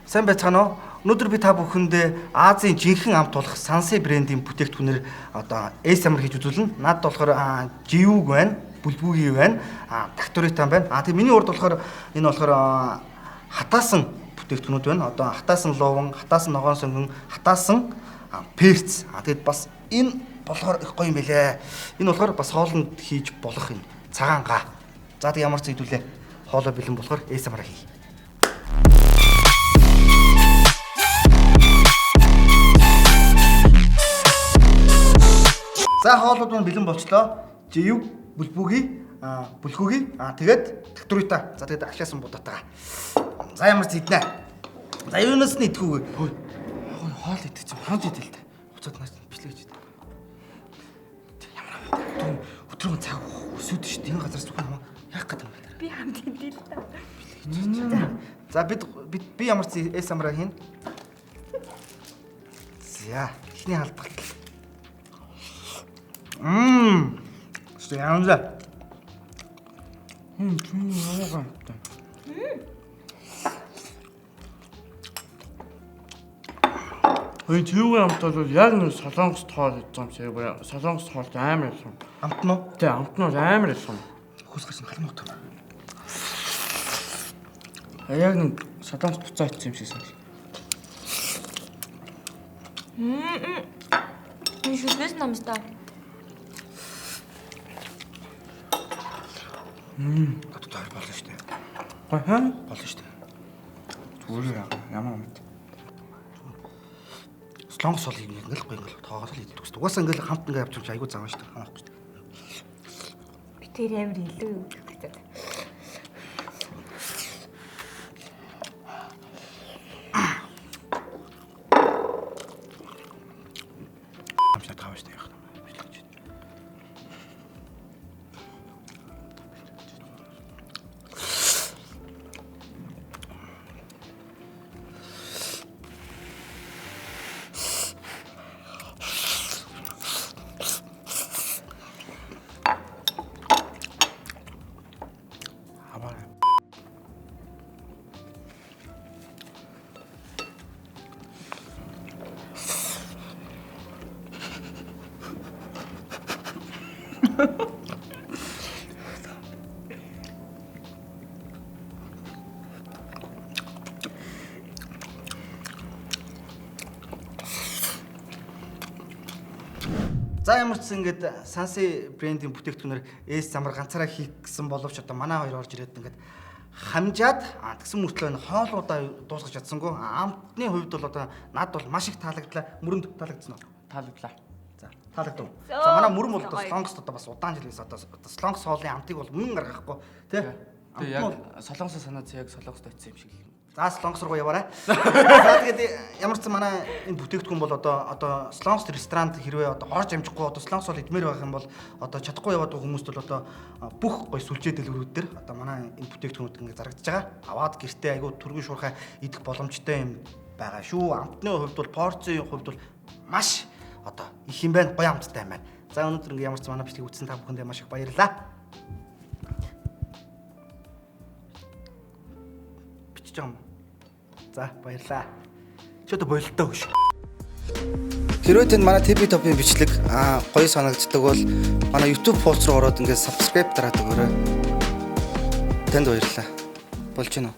Сайн байцгаана уу? Өнөөдөр би та бүхэндээ Азийн жинхэнэ амт болох Санси брендийн бүтээгдэхүүнээр одоо ASMR хийж үзүүлнэ. Наад болохоор живүүг байна, бүлбүүгийн байна, дактуритан байна. Тэгээ миний урд болохоор энэ болохоор хатаасан бүтээгдэхүүнүүд байна. Одоо хатаасан луван, хатаасан ногоон сонгон, хатаасан перц. Тэгэд бас энэ болохоор их гоё юм байлээ. Энэ болохоор бас хоолнд хийж болох юм. Цагаан га. За тэг ямар ч зүйлээ хоолой бэлэн болохоор ASMR хий. За хоолууд маань бэлэн болчлоо. Живүүг, бүлгүүгийн, тэгээд дактурита. За тэгээд ашаасан будаатаа. За ямар ч иднэ. За юунаас нь идэхүүгээ. Хоол идэх чинь хонц идэл та. Хуцаад наас бичлээ гэж. Ямар өдрөө цаг өсөд шүү дээ. Энэ газараас зүгэн хамаа яах гэдэг юм бэ? Би хамт идэл та. За би ямар ч ASMR хийн. За эхний халдвар. Что я уже? Чему много? Ой, түүгээр амтал бол яг нэг солонгос тоол гэж юм шиг байна. Солонгос тоол амар юм. Амт нь уу? Тэ амт нь амар юм. Хөөс гарсан халмаа тоо. Яг нэг солонгос буцаа идсэн юм шиг санагдав. Энэ шүлбэс намстаа. Гадаа таар болно шүү дээ. Хаа? Болно шүү дээ. Зүгээр ямар юм бэ? Солонгос бол ингээл гоё ингээл тоогоос л идэх гэсэн. Угаасаа ингээл хамт ингээ явчих айгуу заваа шүү дээ. Хаахгүй шүү дээ. Би тэр амир илүү юм гэдэг. Амшаа таваа шүү дээ. За ямар ч ингээд Санси брендийн бүтээгдэхүүнээр ASMR ганцаараа хийх гэсэн боловч одоо манай хоёр орж ирээд ингээд хамжаад тэгсэн мөртлөө энэ хоолуудаа дуусгаж чадсангүй. Амтны хувьд бол одоо над бол маш их таалагдлаа. Мөрөнд таалагдсан уу? Таалагдлаа. За таалагдав. За манай мөрөн бол одоо солонгост одоо бас удаан жил байсан. Одоо солонгос хоолны амтыг бол мөн гаргахгүй тий. Тэг яг солонгосоо санаад яг солонгост очсон юм шиг л. За солонгос руу яваарай. За тэгээд ямар ч манай энэ бүтээгдэхүүн бол одоо солонгос ресторанд хэрвээ одоо орж амжихгүй одоо солонгос бол идмээр байх юм бол одоо чадахгүй яваад байгаа хүмүүст бол одоо бүх гоё сүлжээ дэлгүүрүүд төр одоо манай энэ бүтээгдэхүүнүүд ингэ зарагдаж байгаа. Аваад гэртээ айгуу түргэн шуурхай идэх боломжтой юм байгаа шүү. Амтны хувьд бол порцийн хувьд бол маш одоо их юм байна. Гоё амттай юм байна. За өнөөдөр ингэ ямар ч манай бичлэг үзсэн та бүхэндээ маш их баярлалаа. Бичиж байгаа юм. За баярлаа. Ч одоо бололтой хөш. Хэрвээ танд манай TV Top-ийн бичлэг гоё санагддаг бол манай YouTube пост руу ороод ингээд subscribe дараад өгөөрэй. Танд баярлалаа. Болж гинөө.